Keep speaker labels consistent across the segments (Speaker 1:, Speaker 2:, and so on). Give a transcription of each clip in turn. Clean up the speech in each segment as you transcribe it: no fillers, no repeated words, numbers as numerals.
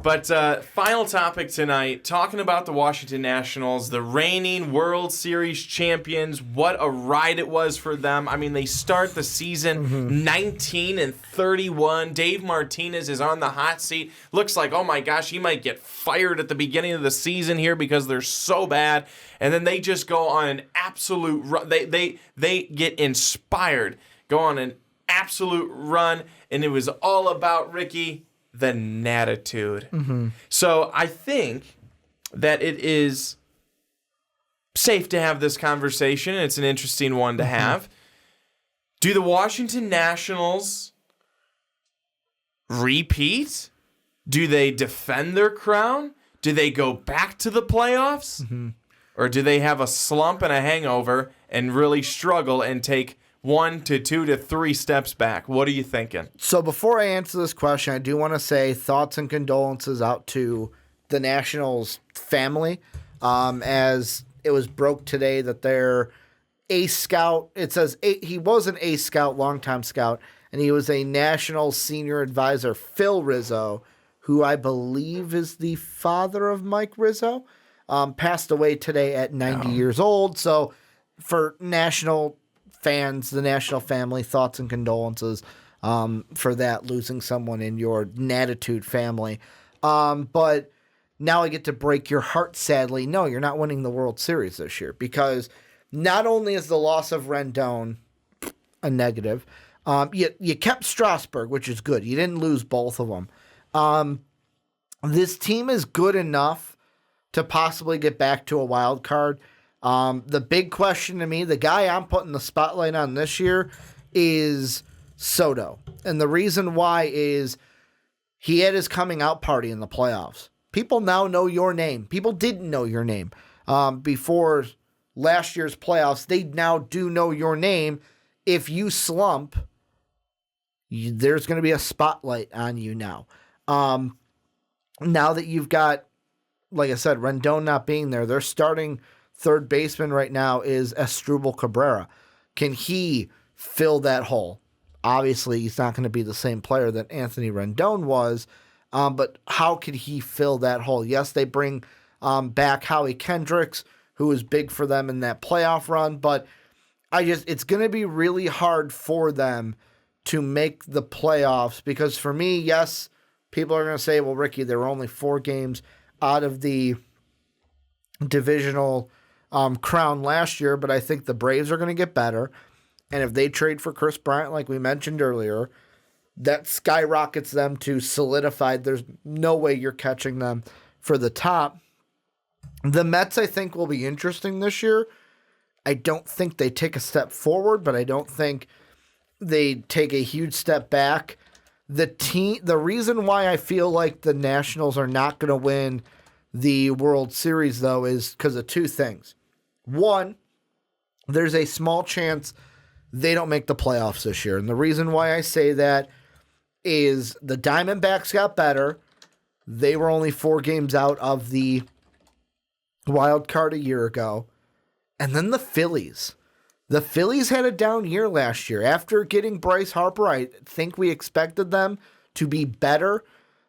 Speaker 1: But final topic tonight, talking about the Washington Nationals, the reigning World Series champions. What a ride it was for them. I mean, they start the season 19-31. Dave Martinez is on the hot seat. Looks like, oh my gosh, he might get fired at the beginning of the season here because they're so bad. And then they just go on an absolute run. They get inspired, go on an absolute run, and it was all about Ricky, the natitude. So I think that it is safe to have this conversation. It's an interesting one to have. Do the Washington Nationals repeat? Do they defend their crown? Do they go back to the playoffs? Or do they have a slump and a hangover and really struggle and take 1 to 2 to 3 steps back? What are you thinking?
Speaker 2: So before I answer this question, I do want to say thoughts and condolences out to the Nationals family. As it was broke today that their ace scout, it says he was an ace scout, longtime scout, and he was a national senior advisor, Phil Rizzo, who I believe is the father of Mike Rizzo, passed away today at 90 years old. So for national fans, the national family, thoughts and condolences for that, losing someone in your natitude family. But now I get to break your heart, sadly. No, you're not winning the World Series this year, because not only is the loss of Rendon a negative, you kept Strasburg, which is good. You didn't lose both of them. This team is good enough to possibly get back to a wild card. The big question to me, the guy I'm putting the spotlight on this year, is Soto. And the reason why is he had his coming out party in the playoffs. People now know your name. People didn't know your name before last year's playoffs. They now do know your name. If you slump, there's going to be a spotlight on you now. Now that you've got, like I said, Rendon not being there, their starting third baseman right now is Asdrubal Cabrera. Can he fill that hole? Obviously, he's not going to be the same player that Anthony Rendon was, but how could he fill that hole? Yes, they bring back Howie Kendricks, who was big for them in that playoff run, but it's going to be really hard for them to make the playoffs, because for me, yes, people are going to say, well, Ricky, there were only 4 games out of the divisional crown last year, but I think the Braves are going to get better. And if they trade for Chris Bryant, like we mentioned earlier, that skyrockets them to solidified. There's no way you're catching them for the top. The Mets, I think, will be interesting this year. I don't think they take a step forward, but I don't think they take a huge step back. The reason why I feel like the Nationals are not going to win the World Series, though, is because of 2 things. One, there's a small chance they don't make the playoffs this year. And the reason why I say that is the Diamondbacks got better. They were only 4 games out of the wild card a year ago. And then the Phillies. The Phillies had a down year last year. After getting Bryce Harper, I think we expected them to be better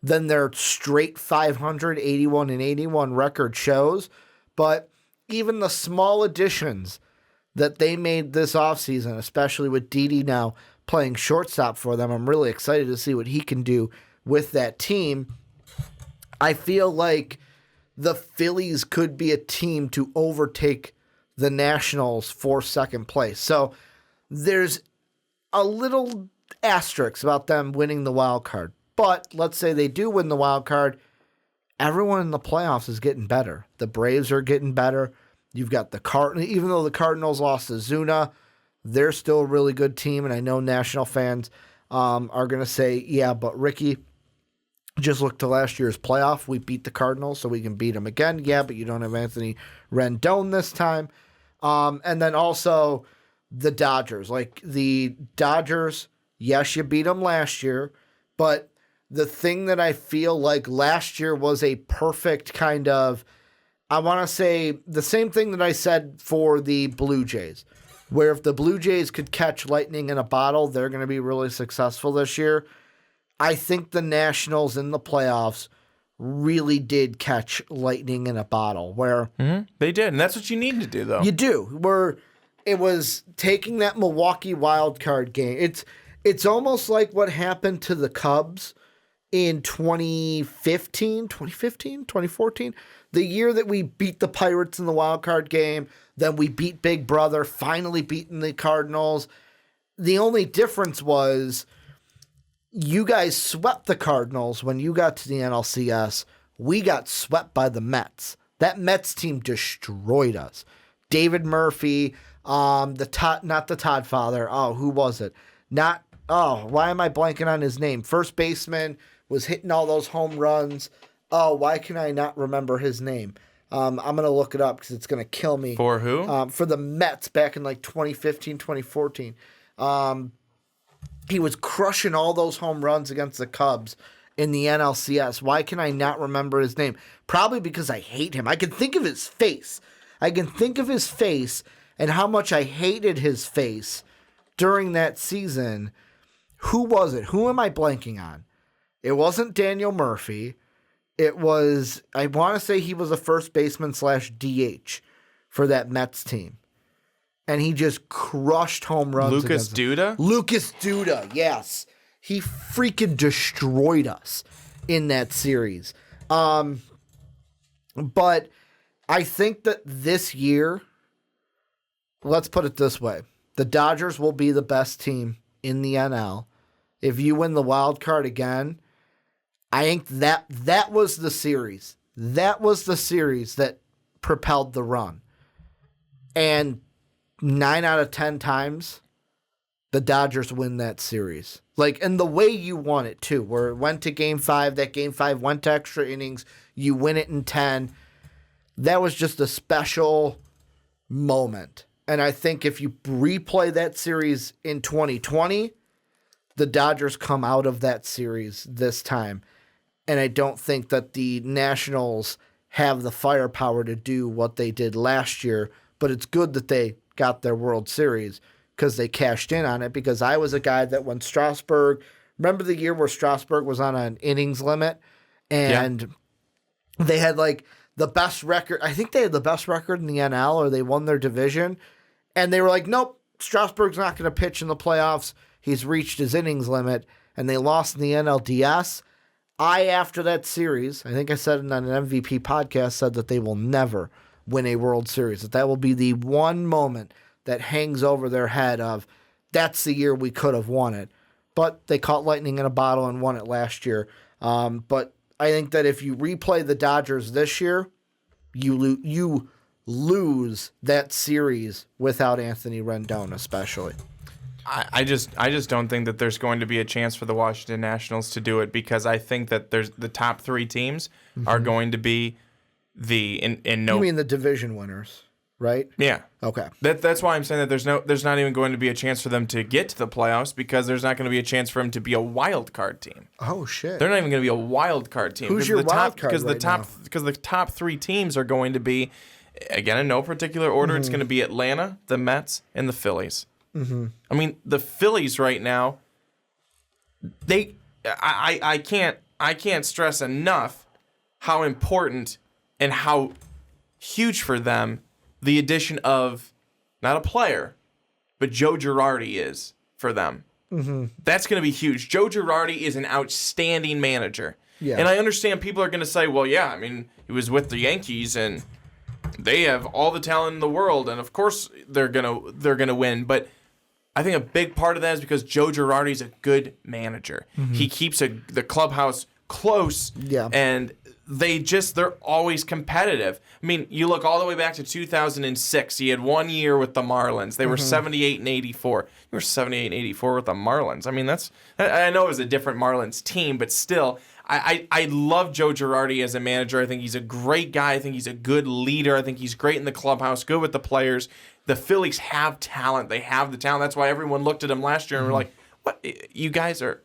Speaker 2: than their straight 500, 81-81 record shows. But even the small additions that they made this offseason, especially with Didi now playing shortstop for them, I'm really excited to see what he can do with that team. I feel like the Phillies could be a team to overtake the Nationals for second place. So there's a little asterisk about them winning the wild card. But let's say they do win the wild card, everyone in the playoffs is getting better. The Braves are getting better. You've got the Cardinals. Even though the Cardinals lost to Zuna, they're still a really good team. And I know National fans are going to say, yeah, but Ricky, just look to last year's playoff. We beat the Cardinals, so we can beat them again. Yeah, but you don't have Anthony Rendon this time. And then also the Dodgers. Like the Dodgers, yes, you beat them last year, but the thing that I feel like last year was a perfect kind of, I want to say the same thing that I said for the Blue Jays, where if the Blue Jays could catch lightning in a bottle, they're going to be really successful this year. I think the Nationals in the playoffs really did catch lightning in a bottle where
Speaker 1: They did, and that's what you need to do, though.
Speaker 2: you do, where it was taking that Milwaukee wild card game. It's almost like what happened to the Cubs in 2014, the year that we beat the Pirates in the wild card game, then we beat Big Brother, finally beating the Cardinals. The only difference was you guys swept the Cardinals when you got to the NLCS. We got swept by the Mets. That Mets team destroyed us. David Murphy, not the Todd father. Oh, who was it? Why am I blanking on his name? First baseman was hitting all those home runs. Oh, why can I not remember his name? I'm going to look it up because it's going to kill me.
Speaker 1: For who?
Speaker 2: For the Mets back in like 2015, 2014. He was crushing all those home runs against the Cubs in the NLCS. Why can I not remember his name? Probably because I hate him. I can think of his face. And how much I hated his face during that season. Who was it? Who am I blanking on? It wasn't Daniel Murphy. It was, I want to say he was a first baseman / DH for that Mets team. And he just crushed home runs.
Speaker 1: Lucas Duda?
Speaker 2: Lucas Duda, yes. He freaking destroyed us in that series. But I think that this year, let's put it this way. The Dodgers will be the best team in the NL. If you win the wild card again, I think that was the series. That was the series that propelled the run. And 9 out of 10 times, the Dodgers win that series. And the way you won it, too, where it went to Game 5, that Game 5 went to extra innings, you win it in 10. That was just a special moment. And I think if you replay that series in 2020, the Dodgers come out of that series this time. And I don't think that the Nationals have the firepower to do what they did last year, but it's good that they got their World Series because they cashed in on it. Because I was a guy that when Strasburg, remember the year where Strasburg was on an innings limit and they had the best record. I think they had the best record in the NL, or they won their division. And they were like, nope, Strasburg's not going to pitch in the playoffs. He's reached his innings limit. And they lost in the NLDS. After that series, I think I said it on an MVP podcast, said that they will never win a World Series. That will be the one moment that hangs over their head of, that's the year we could have won it. But they caught lightning in a bottle and won it last year. But I think that if you replay the Dodgers this year, you lose that series without Anthony Rendon especially.
Speaker 1: I just don't think that there's going to be a chance for the Washington Nationals to do it, because I think that there's the top 3 teams are going to be you mean the division winners, right? Yeah.
Speaker 2: Okay.
Speaker 1: That's why I'm saying that there's not even going to be a chance for them to get to the playoffs, because there's not going to be a chance for them to be a wild card team.
Speaker 2: Oh shit.
Speaker 1: They're not even going to be a wild card team.
Speaker 2: Who's your wild card
Speaker 1: Because the top 3 teams are going to be, again, in no particular order, it's going to be Atlanta, the Mets, and the Phillies. Mm-hmm. I mean, the Phillies right now, I can't stress enough how important and how huge for them the addition of not a player, but Joe Girardi is for them. Mm-hmm. That's going to be huge. Joe Girardi is an outstanding manager. Yeah. And I understand people are going to say, well, yeah, I mean, he was with the Yankees and they have all the talent in the world, and of course they're gonna win. But I think a big part of that is because Joe Girardi is a good manager. Mm-hmm. He keeps the clubhouse close, and they're always competitive. I mean, you look all the way back to 2006. He had 1 year with the Marlins. They were 78 and 84. You were 78 and 84 with the Marlins. I mean, I know it was a different Marlins team, but still, I love Joe Girardi as a manager. I think he's a great guy. I think he's a good leader. I think he's great in the clubhouse, good with the players. The Phillies have talent. They have the talent. That's why everyone looked at him last year and were like, what? You guys are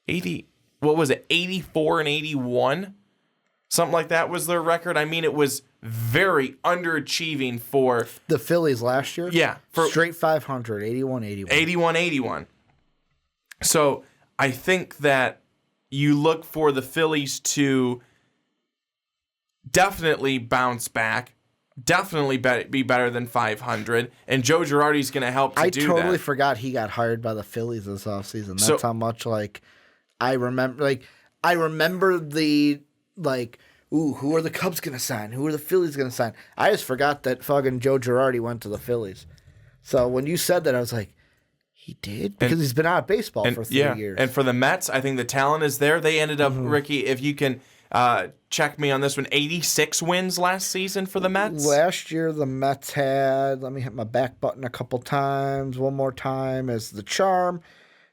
Speaker 1: 80, what was it, 84 and 81? Something like that was their record. I mean, it was very underachieving for
Speaker 2: the Phillies last year.
Speaker 1: Yeah.
Speaker 2: Straight 500, 81-81.
Speaker 1: 81-81. So I think that you look for the Phillies to definitely bounce back, definitely be better than 500, and Joe Girardi's going to help to do that.
Speaker 2: I totally forgot he got hired by the Phillies this offseason. That's how much I remember the who are the Cubs going to sign? Who are the Phillies going to sign? I just forgot that fucking Joe Girardi went to the Phillies. So when you said that, I was like, he did? Because he's been out of baseball for 3 years.
Speaker 1: And for the Mets, I think the talent is there. They ended up, Ricky, if you can check me on this one, 86 wins last season for the Mets.
Speaker 2: Last year, the Mets had, let me hit my back button a couple times, one more time as the charm.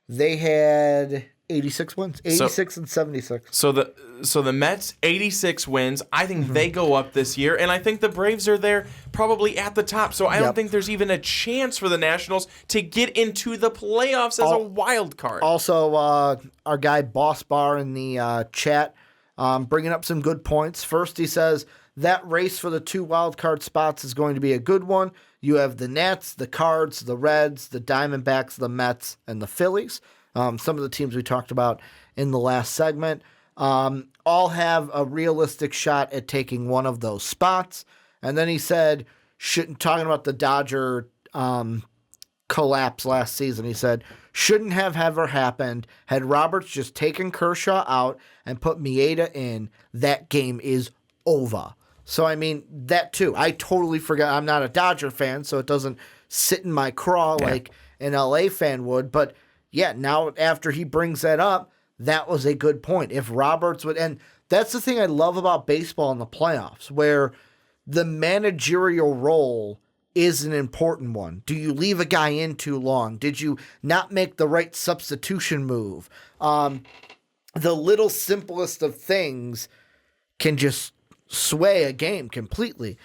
Speaker 2: They had 86 wins, 86 and 76.
Speaker 1: So the Mets, 86 wins. I think they go up this year, and I think the Braves are there probably at the top. So I don't think there's even a chance for the Nationals to get into the playoffs as a wild card.
Speaker 2: Also, our guy Boss Bar in the chat bringing up some good points. First, he says that race for the 2 wild card spots is going to be a good one. You have the Nats, the Cards, the Reds, the Diamondbacks, the Mets, and the Phillies. Some of the teams we talked about in the last segment all have a realistic shot at taking one of those spots. And then he said, talking about the Dodger collapse last season, he said, shouldn't have ever happened. Had Roberts just taken Kershaw out and put Maeda in, that game is over. So, I mean, that too. I totally forgot. I'm not a Dodger fan, so it doesn't sit in my craw like an LA fan would. But yeah, now after he brings that up, that was a good point. If Roberts would, and that's the thing I love about baseball in the playoffs, where the managerial role is an important one. Do you leave a guy in too long? Did you not make the right substitution move? The little simplest of things can just sway a game completely.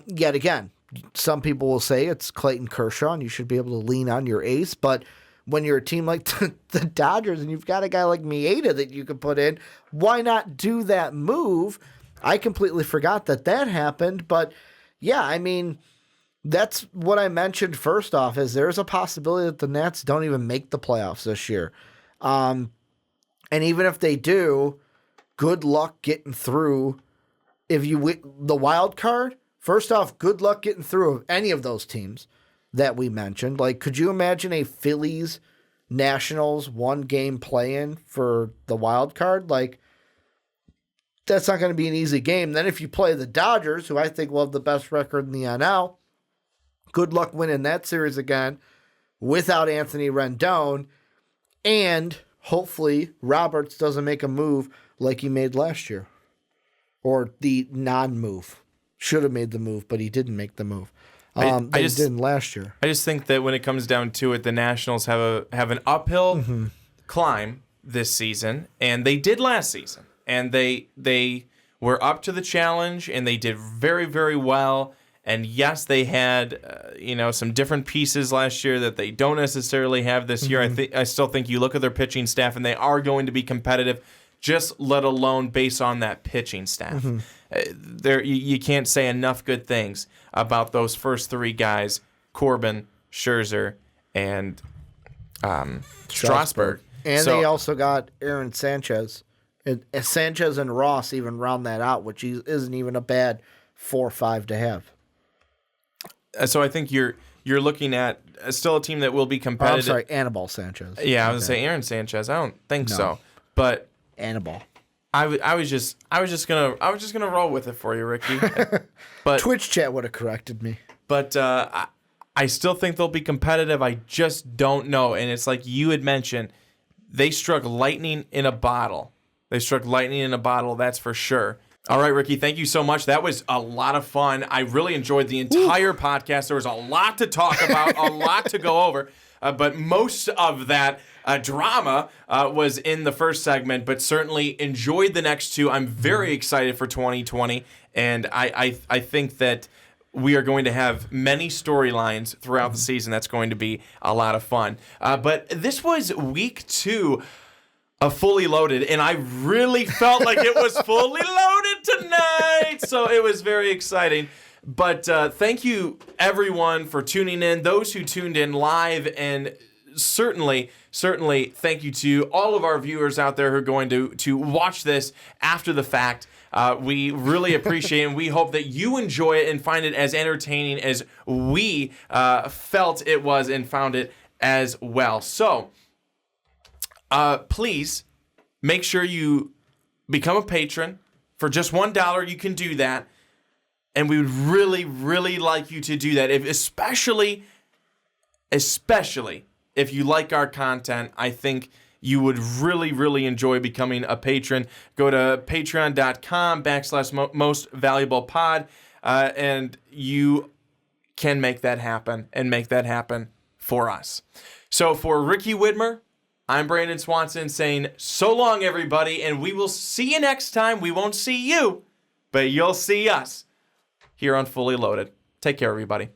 Speaker 2: Yet again, some people will say it's Clayton Kershaw and you should be able to lean on your ace, but when you're a team like the Dodgers and you've got a guy like Maeda that you could put in, why not do that move? I completely forgot that happened, but yeah, I mean, that's what I mentioned first off, is there's a possibility that the Nats don't even make the playoffs this year. And even if they do, good luck getting through. If you win the wild card, first off, good luck getting through of any of those teams that we mentioned. Like, could you imagine a Phillies Nationals 1-game play-in for the wild card? Like, that's not going to be an easy game. Then if you play the Dodgers, who I think will have the best record in the NL, good luck winning that series again without Anthony Rendon. And hopefully Roberts doesn't make a move like he made last year. Or the non-move. Should have made the move, but he didn't make the move. I just didn't last year.
Speaker 1: I just think that when it comes down to it, the Nationals have an uphill climb this season, and they did last season. And they were up to the challenge, and they did very, very well. And yes, they had some different pieces last year that they don't necessarily have this year. I still think you look at their pitching staff, and they are going to be competitive, just let alone based on that pitching staff. You can't say enough good things about those first 3 guys, Corbin, Scherzer, and Strasburg.
Speaker 2: And they also got Aaron Sanchez. And Sanchez and Ross even round that out, which isn't even a bad 4-5 to have.
Speaker 1: So I think you're looking at still a team that will be competitive.
Speaker 2: I'm sorry, Anibal Sanchez.
Speaker 1: Yeah, I was going to say Aaron Sanchez. I don't think so. But
Speaker 2: Anibal.
Speaker 1: I was just gonna roll with it for you, Ricky. But
Speaker 2: Twitch chat would have corrected me.
Speaker 1: But I still think they'll be competitive. I just don't know. And it's like you had mentioned, they struck lightning in a bottle. That's for sure. All right, Ricky, thank you so much. That was a lot of fun. I really enjoyed the entire podcast. There was a lot to talk about, a lot to go over. But most of that drama was in the first segment, but certainly enjoyed the next 2. I'm very excited for 2020, and I think that we are going to have many storylines throughout the season. That's going to be a lot of fun. But this was week 2 of Fully Loaded, and I really felt like it was fully loaded tonight, so it was very exciting. But thank you, everyone, for tuning in, those who tuned in live, and certainly thank you to all of our viewers out there who are going to watch this after the fact. We really appreciate it, and we hope that you enjoy it and find it as entertaining as we felt it was and found it as well. So, please make sure you become a patron. For just $1, you can do that. And we would really, really like you to do that. Especially if you like our content, I think you would really, really enjoy becoming a patron. Go to patreon.com/mostvaluablepod, and you can make that happen and make that happen for us. So for Ricky Widmer, I'm Brandon Swanson saying so long, everybody, and we will see you next time. We won't see you, but you'll see us here on Fully Loaded. Take care, everybody.